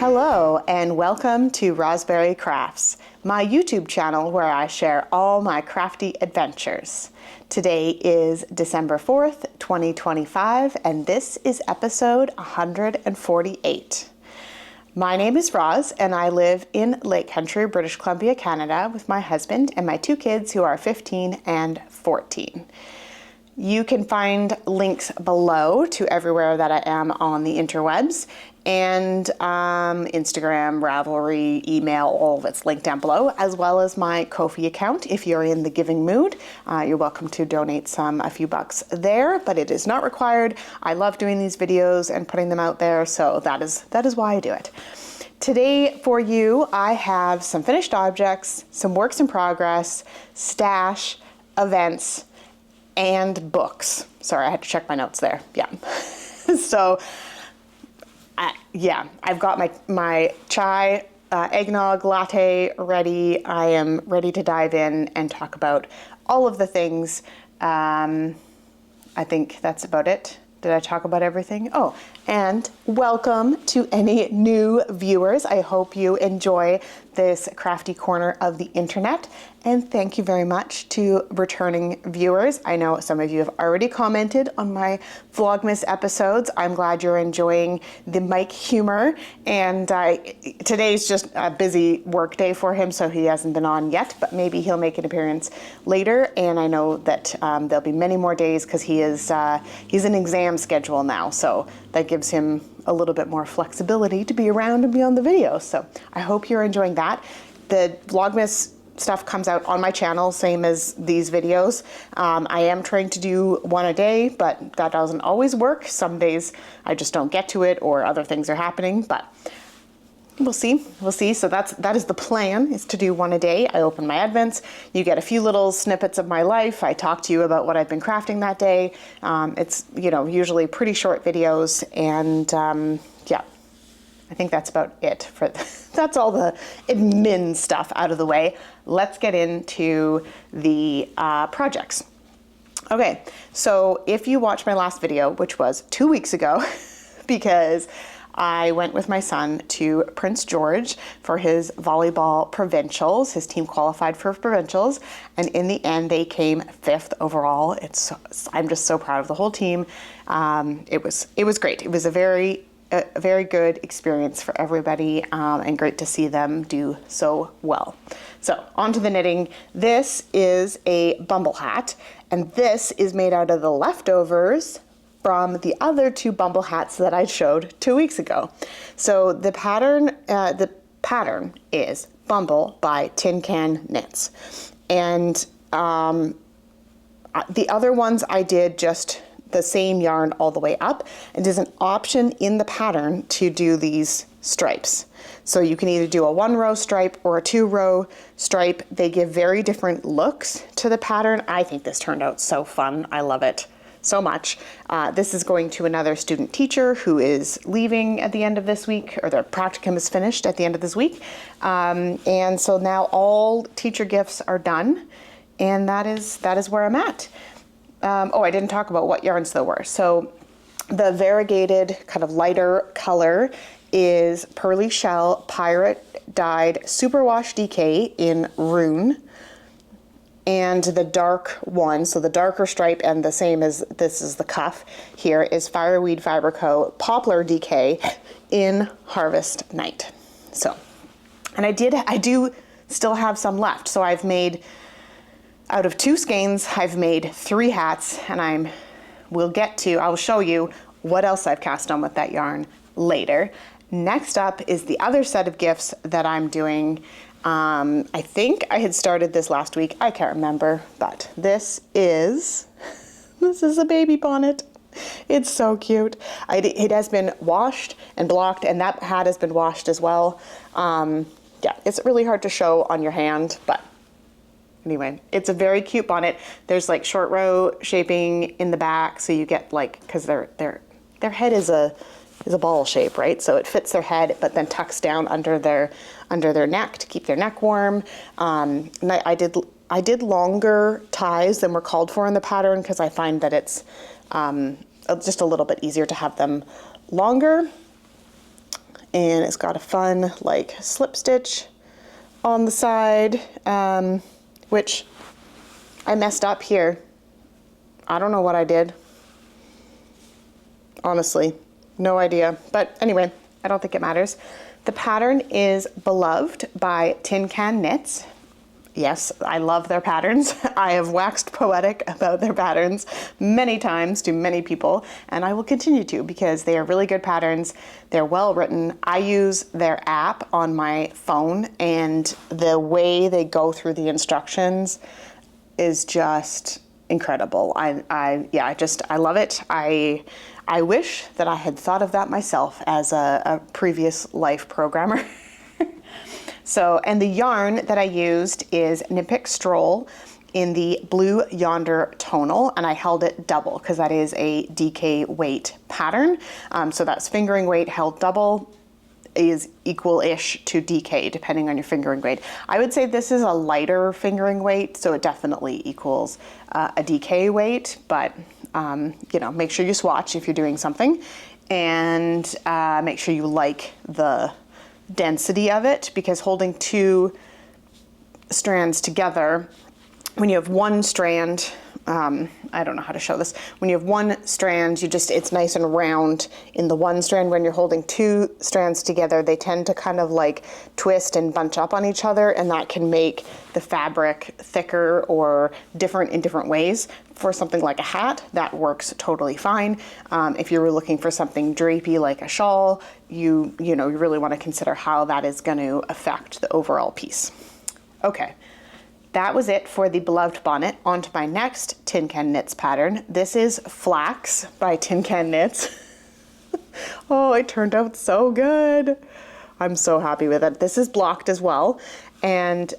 Hello and welcome to Rosberry Crafts, my YouTube channel where I share all my crafty adventures. Today is December 4th, 2025, and this is episode 148. My name is Roz and I live in Lake Country, British Columbia, Canada with my husband and my two kids who are 15 and 14. You can find links below to everywhere that I am on the interwebs, and Instagram, Ravelry, email, all of it's linked down below, as well as my Ko-fi account. If you're in the giving mood, you're welcome to donate a few bucks there, but it is not required. I love doing these videos and putting them out there, so that is why I do it. Today for you, I have some finished objects, some works in progress, stash, events, and books. Sorry, I had to check my notes there. Yeah. So, I've got my chai eggnog latte ready. I am ready to dive in and talk about all of the things. I think that's about it. Did I talk about everything? Oh, and welcome to any new viewers. I hope you enjoy this crafty corner of the internet. And thank you very much to returning viewers. I know some of you have already commented on my Vlogmas episodes. I'm glad you're enjoying the mic humor. And today's just a busy work day for him, so he hasn't been on yet, but maybe he'll make an appearance later. And I know that there'll be many more days because he's an exam schedule now. So that gives him a little bit more flexibility to be around and be on the video. So I hope you're enjoying that. The Vlogmas stuff comes out on my channel, same as these videos. I am trying to do one a day, but that doesn't always work. Some days I just don't get to it or other things are happening, but we'll see. So that is the plan, is to do one a day. I open my advents. You get a few little snippets of my life. I talk to you about what I've been crafting that day. It's, usually pretty short videos, and yeah, I think that's about it that's all the admin stuff out of the way. Let's get into the projects. Okay, so if you watched my last video, which was 2 weeks ago, because I went with my son to Prince George for his volleyball provincials. His team qualified for provincials, and in the end, they came 5th overall. I'm just so proud of the whole team. It was great. It was a very good experience for everybody, and great to see them do so well. So on to the knitting. This is a bumble hat, and this is made out of the leftovers from the other two bumble hats that I showed 2 weeks ago. So the pattern is Bumble by Tin Can Knits. And the other ones I did just the same yarn all the way up, and there's an option in the pattern to do these stripes. So you can either do a 1-row stripe or a 2-row stripe. They give very different looks to the pattern. I think this turned out so fun. I love it so much. This is going to another student teacher who is leaving at the end of this week, or their practicum is finished at the end of this week. And so now all teacher gifts are done, and that is where I'm at. I didn't talk about what yarns there were. So the variegated kind of lighter color is Pearly Shell Pirate Dyed Superwash DK in Rune. And the dark one, so the darker stripe, and the same as this is the cuff here, is Fireweed Fiber Co. Poplar DK in Harvest Night. So, and I do still have some left. So I've made, out of 2 skeins, I've made 3 hats, and I'll show you what else I've cast on with that yarn later. Next up is the other set of gifts that I'm doing. I think I had started this last week. I can't remember, but this is a baby bonnet. It's so cute. It has been washed and blocked, and that hat has been washed as well. Yeah, it's really hard to show on your hand, but anyway, it's a very cute bonnet. There's like short row shaping in the back, so you get because their head is a ball shape, right? So it fits their head, but then tucks down under their neck to keep their neck warm. And I did longer ties than were called for in the pattern because I find that it's just a little bit easier to have them longer. and it's got a fun like slip stitch on the side, which I messed up here. I don't know what I did. Honestly, no idea. But anyway, I don't think it matters. The pattern is Beloved by Tin Can Knits. Yes, I love their patterns. I have waxed poetic about their patterns many times to many people, and I will continue to because they are really good patterns. They're well written. I use their app on my phone, and the way they go through the instructions is just incredible. I love it. I wish that I had thought of that myself as a previous life programmer. So, and the yarn that I used is Nippic Stroll in the Blue Yonder tonal, and I held it double because that is a DK weight pattern. So that's fingering weight held double is equal-ish to DK depending on your fingering weight. I would say this is a lighter fingering weight, so it definitely equals a DK weight, but you know, make sure you swatch if you're doing something, and make sure you like the density of it, because holding two strands together, when you have one strand, I don't know how to show this. When you have one strand, it's nice and round in the one strand. When you're holding two strands together, they tend to kind of like twist and bunch up on each other, and that can make the fabric thicker or different in different ways. For something like a hat, that works totally fine. If you were looking for something drapey like a shawl, you really want to consider how that is going to affect the overall piece. Okay. That was it for the Beloved bonnet. On to my next Tin Can Knits pattern. This is Flax by Tin Can Knits. Oh, it turned out so good. I'm so happy with it. This is blocked as well. And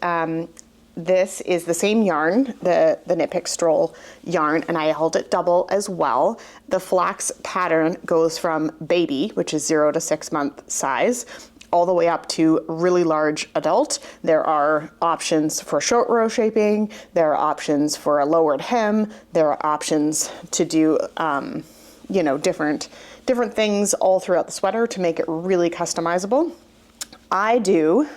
this is the same yarn, the Nippic Stroll yarn, and I held it double as well. The Flax pattern goes from baby, which is 0 to 6 month size, all the way up to really large adult. There are options for short row shaping. There are options for a lowered hem. There are options to do, different things all throughout the sweater to make it really customizable. I do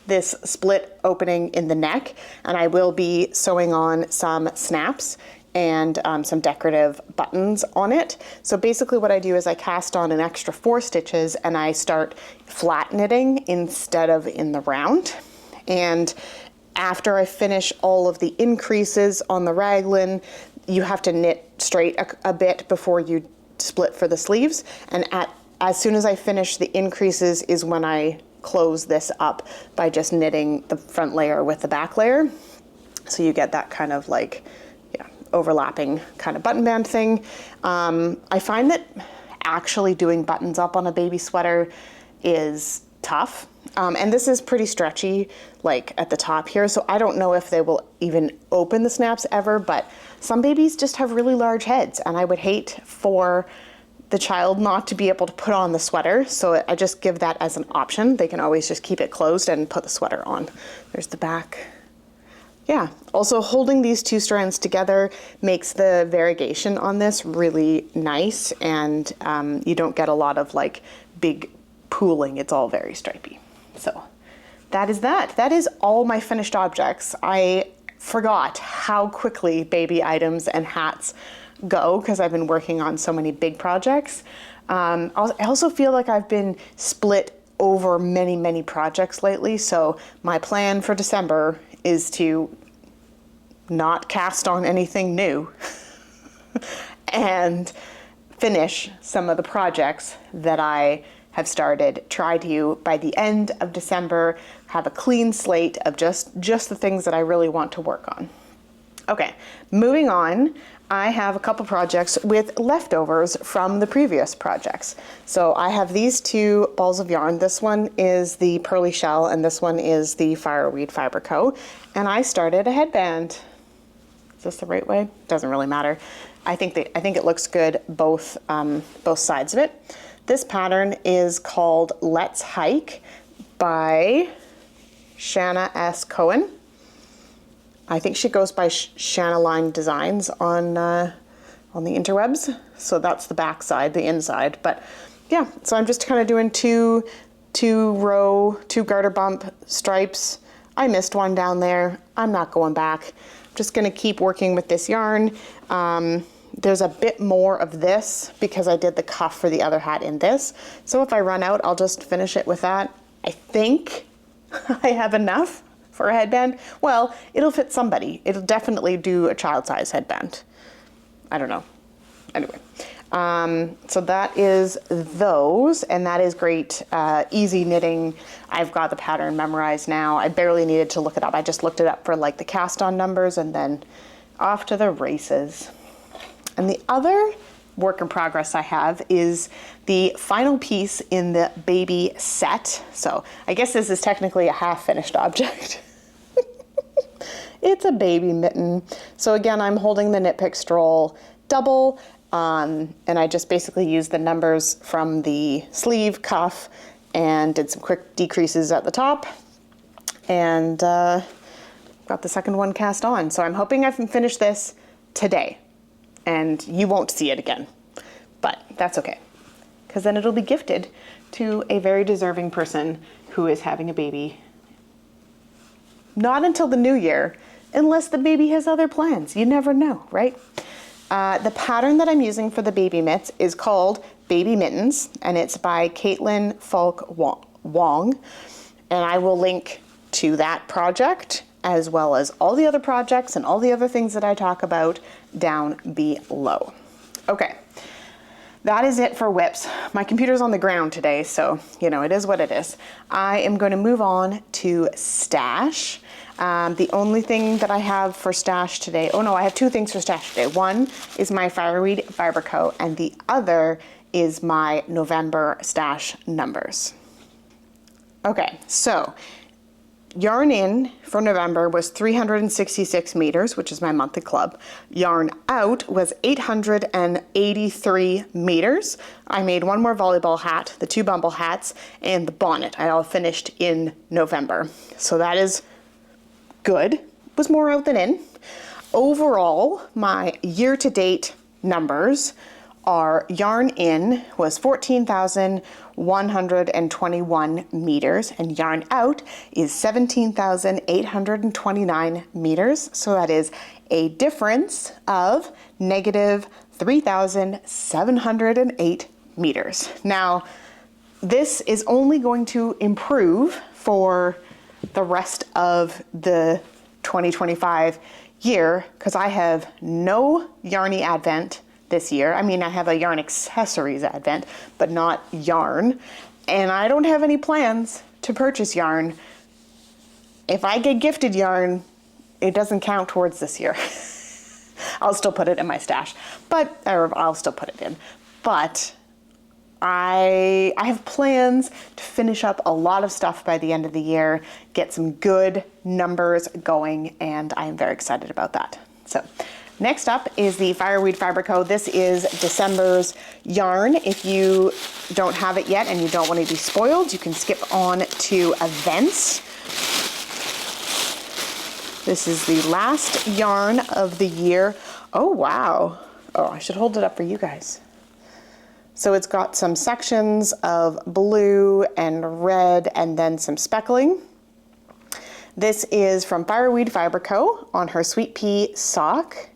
this split opening in the neck, and I will be sewing on some snaps and some decorative buttons on it. So basically what I do is I cast on an extra 4 stitches and I start flat knitting instead of in the round. And after I finish all of the increases on the raglan, you have to knit straight a bit before you split for the sleeves. And as soon as I finish the increases is when I close this up by just knitting the front layer with the back layer. So you get that kind of like, overlapping kind of button band thing. I find that actually doing buttons up on a baby sweater is tough. And this is pretty stretchy, like at the top here. So I don't know if they will even open the snaps ever, but some babies just have really large heads, and I would hate for the child not to be able to put on the sweater. So I just give that as an option. They can always just keep it closed and put the sweater on. There's the back. Yeah, also holding these 2 strands together makes the variegation on this really nice, and you don't get a lot of like big pooling. It's all very stripy. So that is that. That is all my finished objects. I forgot how quickly baby items and hats go because I've been working on so many big projects. I also feel like I've been split over many, many projects lately. So my plan for December is to not cast on anything new and finish some of the projects that I have started. Try to, by the end of December, have a clean slate of just the things that I really want to work on. Okay, moving on. I have a couple projects with leftovers from the previous projects. So I have these 2 balls of yarn. This one is the Pearly Shell and this one is the Fireweed Fiber Co. And I started a headband. Is this the right way? Doesn't really matter. I think it looks good both sides of it. This pattern is called Let's Hike by Shanna S. Cohen. I think she goes by Shannon Designs on the interwebs. So that's the back side, the inside. But yeah, so I'm just kind of doing two garter bump stripes. I missed one down there. I'm not going back. I'm just gonna keep working with this yarn. There's a bit more of this because I did the cuff for the other hat in this. So if I run out, I'll just finish it with that. I think I have enough for a headband. Well, it'll fit somebody. It'll definitely do a child size headband. I don't know. Anyway, so that is those, and that is great. Easy knitting. I've got the pattern memorized now. I barely needed to look it up. I just looked it up for like the cast on numbers and then off to the races. And the other work in progress I have is the final piece in the baby set. So I guess this is technically a half finished object. It's a baby mitten. So again, I'm holding the Knit Pick Stroll double, and I just basically used the numbers from the sleeve cuff and did some quick decreases at the top, and got the second one cast on. So I'm hoping I can finish this today, and you won't see it again, but that's okay, because then it'll be gifted to a very deserving person who is having a baby. Not until the new year, unless the baby has other plans. You never know, right? The pattern that I'm using for the baby mitts is called Baby Mittens, and it's by Caitlin Falk Wong. And I will link to that project as well as all the other projects and all the other things that I talk about down below. Okay, that is it for whips. My computer's on the ground today, so you know, it is what it is. I am going to move on to stash. The only thing that I have for stash today, oh no, I have two things for stash today. One is my Fireweed Fiber Co, and the other is my November stash numbers. Okay, so yarn in for November was 366 meters, which is my monthly club. Yarn out was 883 meters. I made one more volleyball hat, the two bumble hats, and the bonnet. I all finished in November. So that is good. Was more out than in. Overall, my year-to-date numbers are yarn in was 14,121 meters, and yarn out is 17,829 meters. So that is a difference of negative 3,708 meters. Now, this is only going to improve for the rest of the 2025 year because I have no yarny advent this year. I mean, I have a yarn accessories advent, but not yarn. And I don't have any plans to purchase yarn. If I get gifted yarn, it doesn't count towards this year. I'll still put it in my stash, or I'll still put it in. But I have plans to finish up a lot of stuff by the end of the year, get some good numbers going, and I am very excited about that. So next up is the Fireweed Fiber Co. This is December's yarn. If you don't have it yet and you don't want to be spoiled, you can skip on to events. This is the last yarn of the year. Oh, wow. Oh, I should hold it up for you guys. So it's got some sections of blue and red and then some speckling. This is from Fireweed Fiber Co. on her Sweet Pea sock,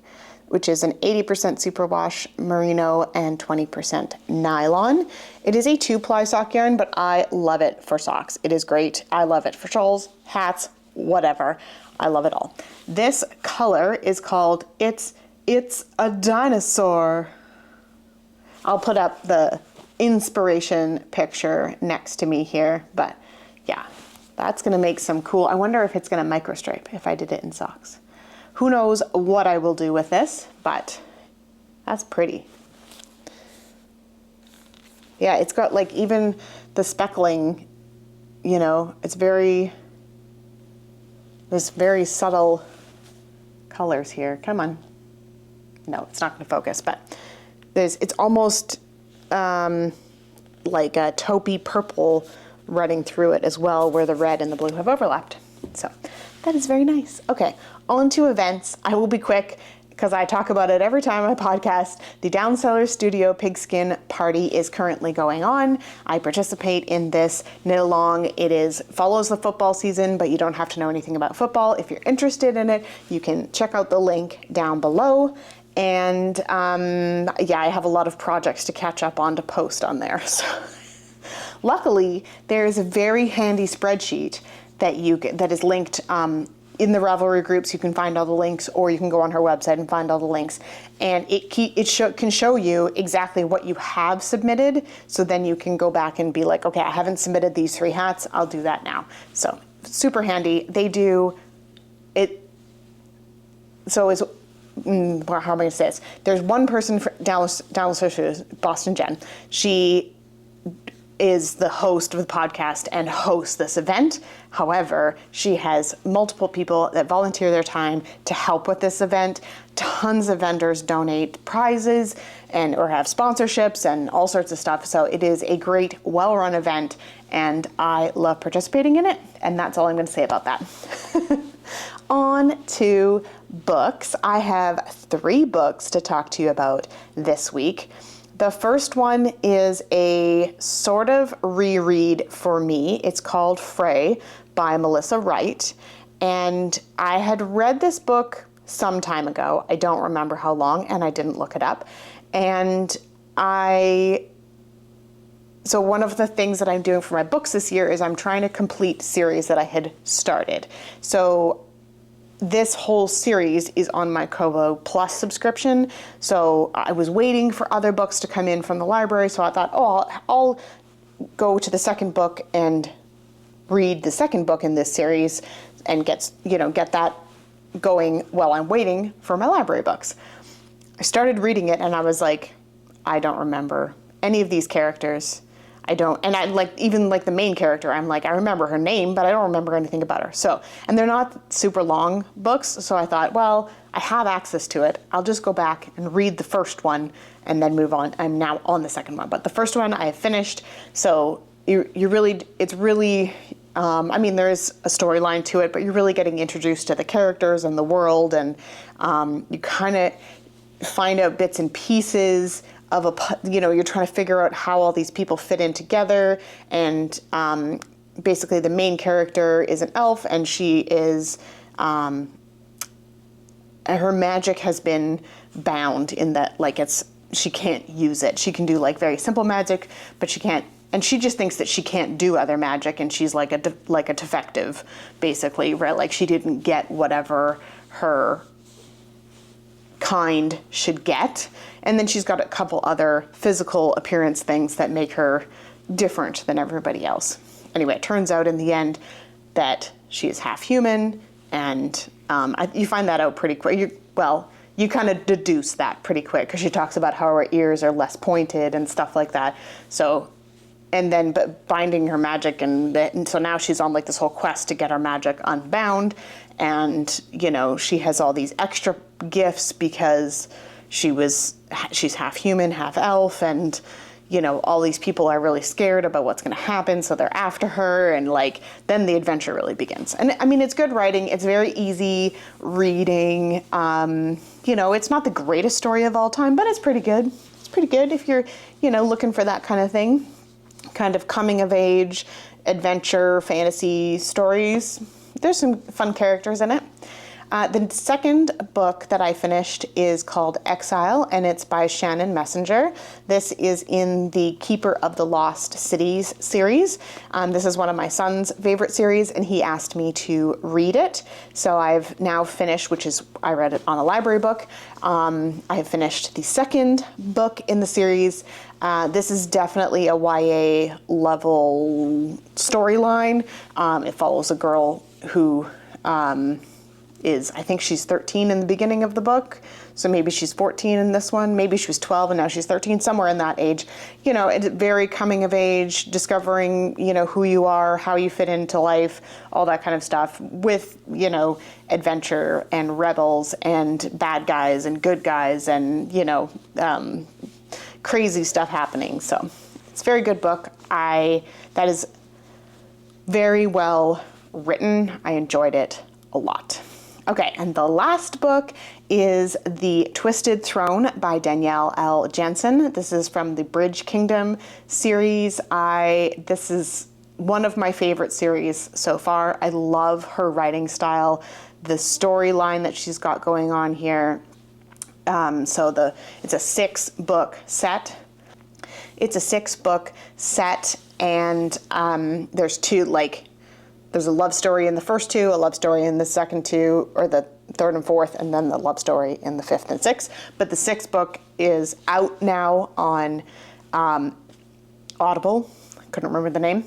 which is an 80% superwash merino and 20% nylon. It is a 2-ply sock yarn, but I love it for socks. It is great. I love it for shawls, hats, whatever. I love it all. This color is called It's a Dinosaur. I'll put up the inspiration picture next to me here, but yeah, that's gonna make some cool, I wonder if it's gonna microstripe if I did it in socks. Who knows what I will do with this, but that's pretty. Yeah, it's got like even the speckling, you know, it's there's very subtle colors here. Come on. No, it's not gonna focus, but it's almost like a taupey purple running through it as well, where the red and the blue have overlapped. So that is very nice. Okay, on to events. I will be quick because I talk about it every time I podcast, the Downseller Studio Pigskin Party is currently going on. I participate in this knit along. It follows the football season, but you don't have to know anything about football. If you're interested in it, you can check out the link down below. And yeah, I have a lot of projects to catch up on to post on there. So luckily, there is a very handy spreadsheet that is linked in the Ravelry groups. You can find all the links, or you can go on her website and find all the links. And it can show you exactly what you have submitted. So then you can go back and be like, okay, I haven't submitted these 3 hats. I'll do that now. So super handy. They do it. So how am I going to say this? There's one person for Dallas, Boston Jen. She is the host of the podcast and hosts this event. However, she has multiple people that volunteer their time to help with this event. Tons of vendors donate prizes or have sponsorships and all sorts of stuff. So it is a great, well-run event, and I love participating in it. And that's all I'm going to say about that. On to books. I have 3 books to talk to you about this week. The first one is a sort of reread for me. It's called Frey by Melissa Wright. And I had read this book some time ago. I don't remember how long, and I didn't look it up. And so one of the things that I'm doing for my books this year is I'm trying to complete series that I had started. So this whole series is on my Kobo Plus subscription. So I was waiting for other books to come in from the library. So I thought, I'll go to the second book and read the second book in this series and get that going while I'm waiting for my library books. I started reading it and I was like, I don't remember any of these characters. And I even the main character, I'm like, I remember her name, but I don't remember anything about her. So, and they're not super long books. So I thought, well, I have access to it. I'll just go back and read the first one and then move on. I'm now on the second one, but the first one I have finished. So there is a storyline to it, but you're really getting introduced to the characters and the world, and you kind of find out bits and pieces you're trying to figure out how all these people fit in together. And basically the main character is an elf, and she is, her magic has been bound in that, she can't use it. She can do very simple magic, but she can't, and she just thinks that she can't do other magic, and she's like a defective, basically, right? Like she didn't get whatever her kind should get. And then she's got a couple other physical appearance things that make her different than everybody else. Anyway, it turns out in the end that she is half human, and you find that out pretty quick. You kind of deduce that pretty quick, because she talks about how her ears are less pointed and stuff like that. So, but binding her magic, and so now she's on this whole quest to get her magic unbound. And, she has all these extra gifts because she's half human, half elf, and, all these people are really scared about what's going to happen, so they're after her, and then the adventure really begins. And I mean, it's good writing. It's very easy reading. It's not the greatest story of all time, but it's pretty good. It's pretty good if you're, looking for that kind of thing, kind of coming of age, adventure, fantasy stories. There's some fun characters in it. The second book that I finished is called Exile, and it's by Shannon Messenger. This is in the Keeper of the Lost Cities series. This is one of my son's favorite series, and he asked me to read it. So I've now finished, I read it on a library book. I have finished the second book in the series. This is definitely a YA level storyline. It follows a girl who I think she's 13 in the beginning of the book, so maybe she's 14 in this one. Maybe she was 12 and now she's 13, somewhere in that age. It's very coming of age, discovering, who you are, how you fit into life, all that kind of stuff, with, adventure and rebels and bad guys and good guys and, crazy stuff happening. So it's a very good book. That is very well written. I enjoyed it a lot. Okay, and the last book is The Twisted Throne by Danielle L. Jensen. This is from the Bridge Kingdom series. This is one of my favorite series so far. I love her writing style, the storyline that she's got going on here. It's a 6-book set. It's a 6-book set, and there's a love story in the first 2, a love story in the second 2, or the 3rd and 4th, and then the love story in the 5th and 6th. But the 6th book is out now on Audible. I couldn't remember the name.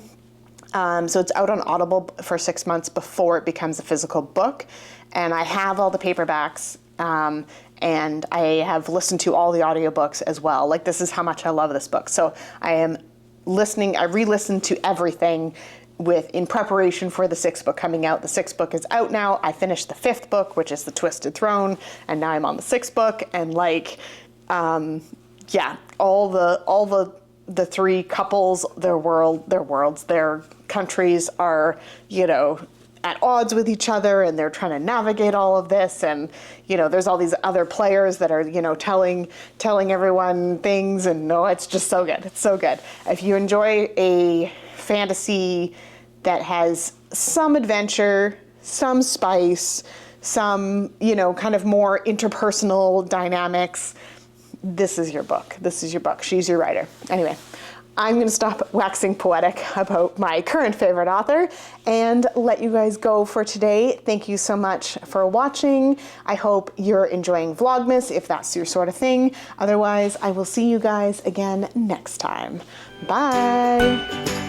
So it's out on Audible for 6 months before it becomes a physical book. And I have all the paperbacks, and I have listened to all the audiobooks as well. Like, this is how much I love this book. So I re-listened to everything in preparation for the 6th book coming out. The 6th book is out now. I finished the 5th book, which is The Twisted Throne, and now I'm on the 6th book. And all the 3 couples, their countries are, at odds with each other, and they're trying to navigate all of this. And, there's all these other players that are, telling everyone things, and it's just so good. It's so good. If you enjoy a fantasy that has some adventure, some spice, some, kind of more interpersonal dynamics, this is your book. This is your book. She's your writer. Anyway, I'm going to stop waxing poetic about my current favorite author and let you guys go for today. Thank you so much for watching. I hope you're enjoying Vlogmas, if that's your sort of thing. Otherwise, I will see you guys again next time. Bye.